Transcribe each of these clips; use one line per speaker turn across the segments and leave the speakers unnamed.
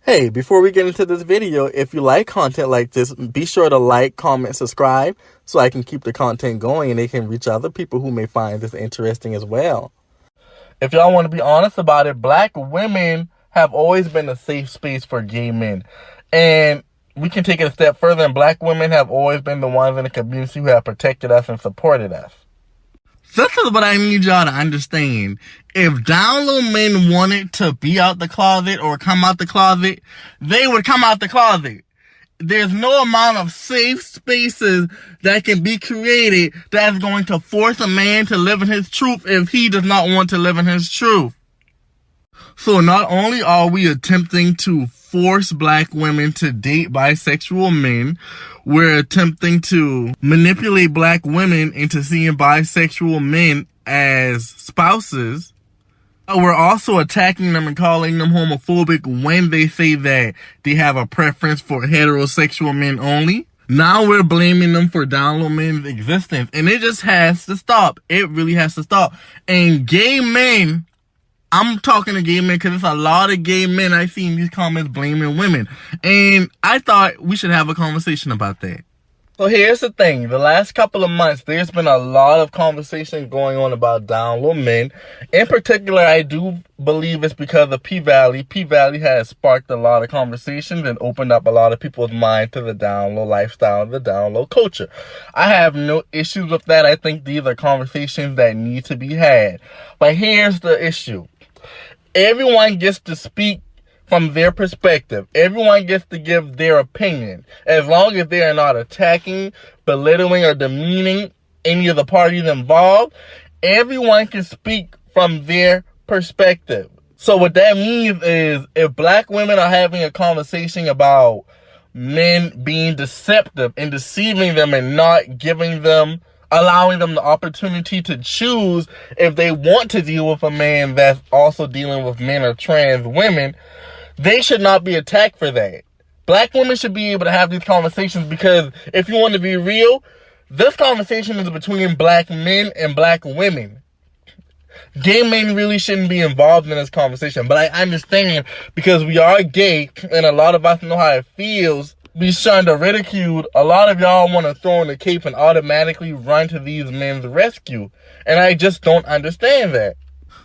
Hey, before we get into this video, if you like content like this, be sure to like, comment, subscribe so I can keep the content going and it can reach other people who may find this interesting as well. If y'all want to be honest about it, black women have always been a safe space for gay men. And we can take it a step further, and black women have always been the ones in the community who have protected us and supported us. This is what I need y'all to understand. If down low men wanted to be out the closet or come out the closet, they would come out the closet. There's no amount of safe spaces that can be created that's going to force a man to live in his truth if he does not want to live in his truth. So not only are we attempting to force black women to date bisexual men, we're attempting to manipulate black women into seeing bisexual men as spouses. We're also attacking them and calling them homophobic when they say that they have a preference for heterosexual men only. Now we're blaming them for down low men's existence, and it just has to stop. It really has to stop. And gay men, I'm talking to gay men because there's a lot of gay men I see in these comments blaming women. And I thought we should have a conversation about that. So here's the thing. The last couple of months, there's been a lot of conversation going on about down low men. In particular, I do believe it's because of P-Valley. P-Valley has sparked a lot of conversations and opened up a lot of people's mind to the down low lifestyle, the down low culture. I have no issues with that. I think these are conversations that need to be had. But here's the issue. Everyone gets to speak from their perspective. Everyone gets to give their opinion. As long as they are not attacking, belittling, or demeaning any of the parties involved, everyone can speak from their perspective. So what that means is if black women are having a conversation about men being deceptive and deceiving them and not allowing them the opportunity to choose if they want to deal with a man that's also dealing with men or trans women, they should not be attacked for that. Black women should be able to have these conversations because if you want to be real, this conversation is between black men and black women. Gay men really shouldn't be involved in this conversation, but I understand because we are gay and a lot of us know how it feels. Be shunned or ridiculed. A lot of y'all want to throw in the cape and automatically run to these men's rescue. And I just don't understand that.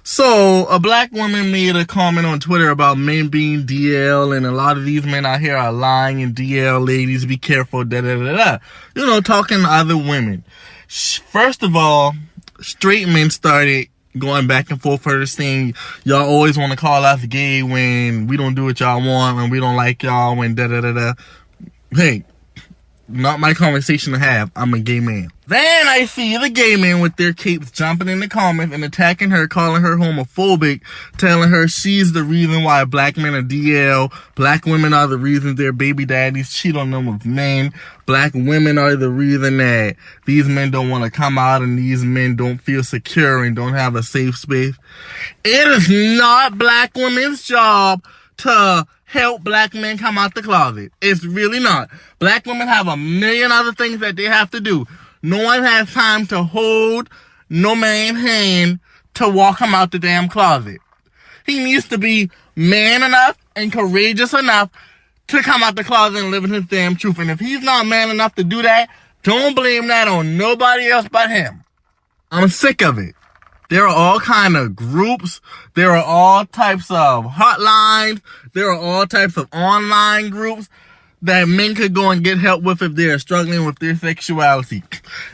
So, a black woman made a comment on Twitter about men being DL, and a lot of these men out here are lying, and DL ladies, be careful, da-da-da-da. You know, talking to other women. First of all, straight men started going back and forth for her saying, y'all always want to call us gay when we don't do what y'all want, when we don't like y'all, when da-da-da-da. Hey, not my conversation to have. I'm a gay man. Then I see the gay men with their capes jumping in the comments and attacking her, calling her homophobic, telling her she's the reason why black men are DL. Black women are the reason their baby daddies cheat on them with men. Black women are the reason that these men don't want to come out and these men don't feel secure and don't have a safe space. It is not black women's job to help black men come out the closet. It's really not. Black women have a million other things that they have to do. No one has time to hold no man's hand to walk him out the damn closet. He needs to be man enough and courageous enough to come out the closet and live in his damn truth. And if he's not man enough to do that, don't blame that on nobody else but him. I'm sick of it. There are all kind of groups. There are all types of hotlines. There are all types of online groups that men could go and get help with if they are struggling with their sexuality.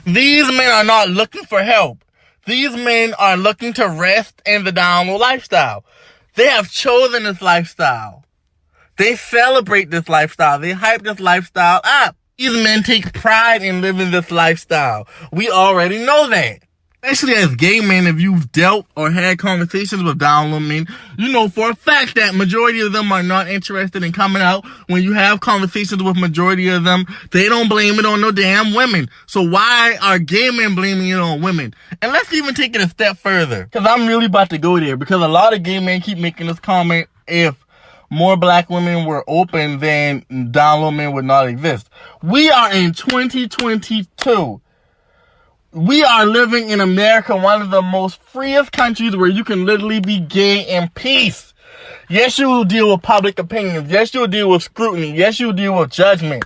These men are not looking for help. These men are looking to rest in the down low lifestyle. They have chosen this lifestyle. They celebrate this lifestyle. They hype this lifestyle up. These men take pride in living this lifestyle. We already know that. Especially as gay men, if you've dealt or had conversations with down low men, you know for a fact that majority of them are not interested in coming out. When you have conversations with majority of them, they don't blame it on no damn women. So why are gay men blaming it on women? And let's even take it a step further, because I'm really about to go there, because a lot of gay men keep making this comment, if more black women were open, then down low men would not exist. We are in 2022. We are living in America, one of the most freest countries where you can literally be gay in peace. Yes, you will deal with public opinions. Yes, you will deal with scrutiny. Yes, you will deal with judgment.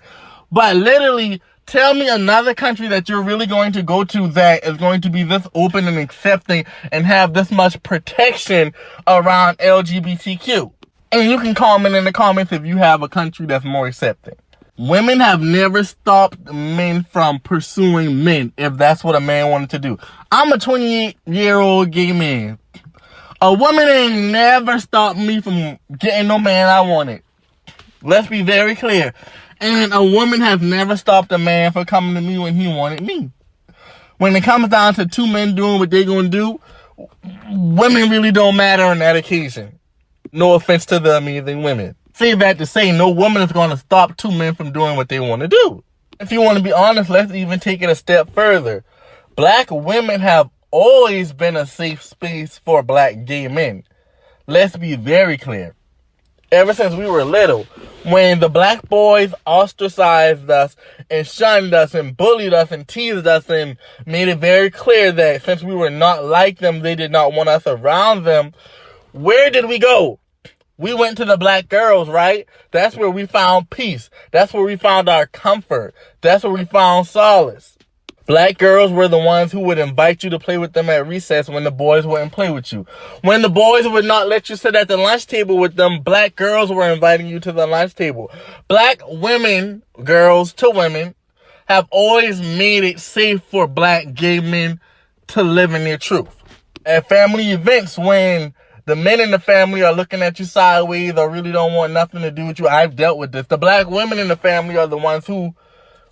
But literally, tell me another country that you're really going to go to that is going to be this open and accepting and have this much protection around LGBTQ. And you can comment in the comments if you have a country that's more accepting. Women have never stopped men from pursuing men if that's what a man wanted to do. I'm a 28-year-old gay man. A woman ain't never stopped me from getting no man I wanted. Let's be very clear. And a woman has never stopped a man from coming to me when he wanted me. When it comes down to two men doing what they're going to do, women really don't matter on that occasion. No offense to the amazing women. Say that to say no woman is going to stop two men from doing what they want to do. If you want to be honest, let's even take it a step further. Black women have always been a safe space for black gay men. Let's be very clear. Ever since we were little, when the black boys ostracized us and shunned us and bullied us and teased us and made it very clear that since we were not like them, they did not want us around them, where did we go? We went to the black girls, right? That's where we found peace. That's where we found our comfort. That's where we found solace. Black girls were the ones who would invite you to play with them at recess when the boys wouldn't play with you. When the boys would not let you sit at the lunch table with them, black girls were inviting you to the lunch table. Black women, girls to women, have always made it safe for black gay men to live in their truth. At family events, when the men in the family are looking at you sideways or really don't want nothing to do with you, I've dealt with this. The black women in the family are the ones who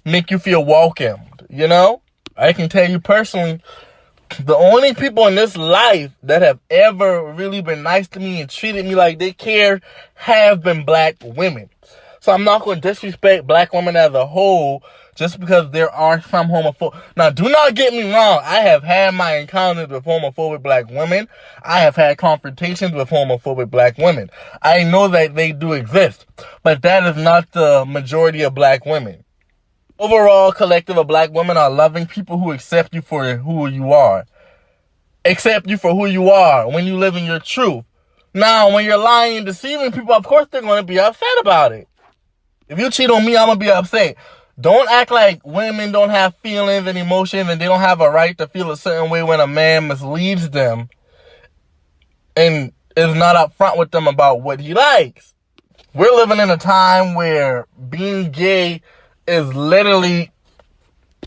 make you feel welcomed, you know? I can tell you personally, the only people in this life that have ever really been nice to me and treated me like they cared have been black women. So I'm not going to disrespect black women as a whole just because there are some homophobes. Now, do not get me wrong. I have had my encounters with homophobic black women. I have had confrontations with homophobic black women. I know that they do exist, but that is not the majority of black women. Overall collective of black women are loving people who accept you for who you are. Accept you for who you are when you live in your truth. Now, when you're lying and deceiving people, of course they're going to be upset about it. If you cheat on me, I'm going to be upset. Don't act like women don't have feelings and emotions and they don't have a right to feel a certain way when a man misleads them and is not upfront with them about what he likes. We're living in a time where being gay is literally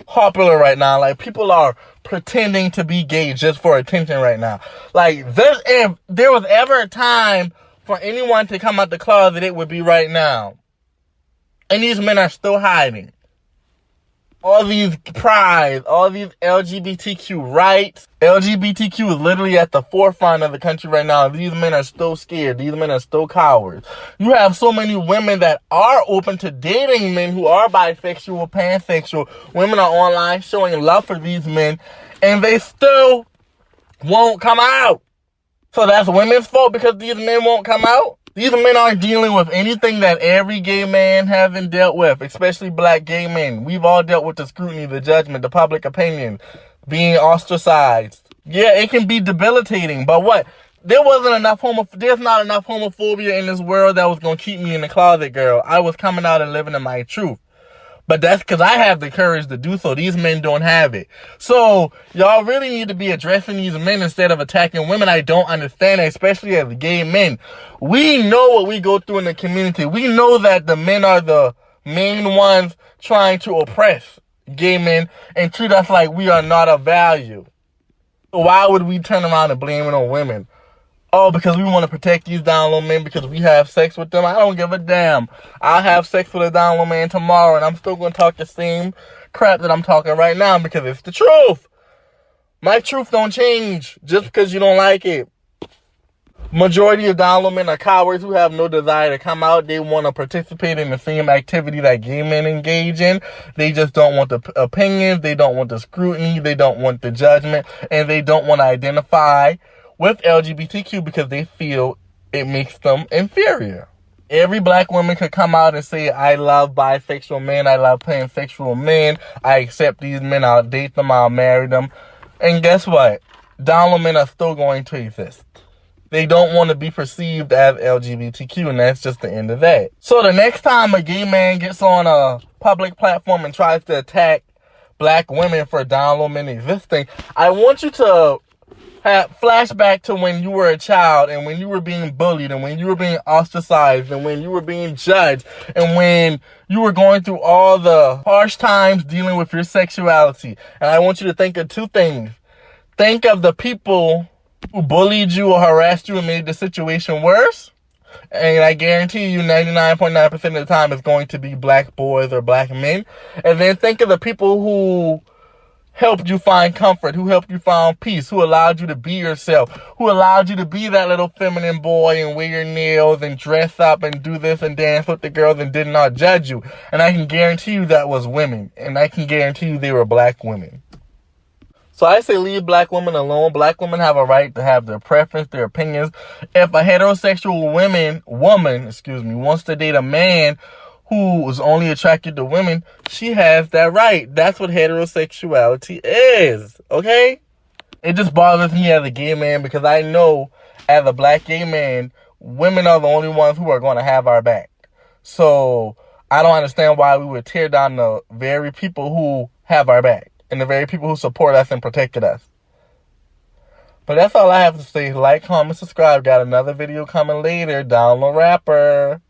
popular right now. Like, people are pretending to be gay just for attention right now. Like, this, if there was ever a time for anyone to come out the closet, it would be right now. And these men are still hiding. All these prides, all these LGBTQ rights. LGBTQ is literally at the forefront of the country right now. These men are still scared. These men are still cowards. You have so many women that are open to dating men who are bisexual, pansexual. Women are online showing love for these men, and they still won't come out. So that's women's fault because these men won't come out? These men aren't dealing with anything that every gay man hasn't dealt with, especially black gay men. We've all dealt with the scrutiny, the judgment, the public opinion, being ostracized. Yeah, it can be debilitating, but what? There's not enough homophobia in this world that was going to keep me in the closet, girl. I was coming out and living in my truth. But that's because I have the courage to do so. These men don't have it. So, y'all really need to be addressing these men instead of attacking women. I don't understand it, especially as gay men. We know what we go through in the community. We know that the men are the main ones trying to oppress gay men and treat us like we are not of value. So why would we turn around and blame it on women? Oh, because we want to protect these down low men because we have sex with them? I don't give a damn. I'll have sex with a down low man tomorrow and I'm still going to talk the same crap that I'm talking right now because it's the truth. My truth don't change just because you don't like it. Majority of down low men are cowards who have no desire to come out. They want to participate in the same activity that gay men engage in. They just don't want the opinions. They don't want the scrutiny. They don't want the judgment. And they don't want to identify with LGBTQ because they feel it makes them inferior. Every black woman could come out and say, I love bisexual men, I love pansexual men, I accept these men, I'll date them, I'll marry them. And guess what? Down low men are still going to exist. they don't want to be perceived as LGBTQ, and that's just the end of that. So the next time a gay man gets on a public platform and tries to attack black women for downloading existing, I want you to have flashback to when you were a child and when you were being bullied and when you were being ostracized and when you were being judged and when you were going through all the harsh times dealing with your sexuality. And I want you to think of two things. Think of the people who bullied you or harassed you and made the situation worse. And I guarantee you 99.9% of the time it's going to be black boys or black men. And then think of the people who helped you find comfort, who helped you find peace, who allowed you to be yourself, who allowed you to be that little feminine boy and wear your nails and dress up and do this and dance with the girls and did not judge you. And I can guarantee you that was women. And I can guarantee you they were black women. So I say leave black women alone. Black women have a right to have their preference, their opinions. If a heterosexual woman wants to date a man who is only attracted to women, she has that right. That's what heterosexuality is, okay? It just bothers me as a gay man because I know as a black gay man, women are the only ones who are going to have our back. So I don't understand why we would tear down the very people who have our back and the very people who support us and protected us. But that's all I have to say. Like, comment, subscribe. Got another video coming later. Download Rapper.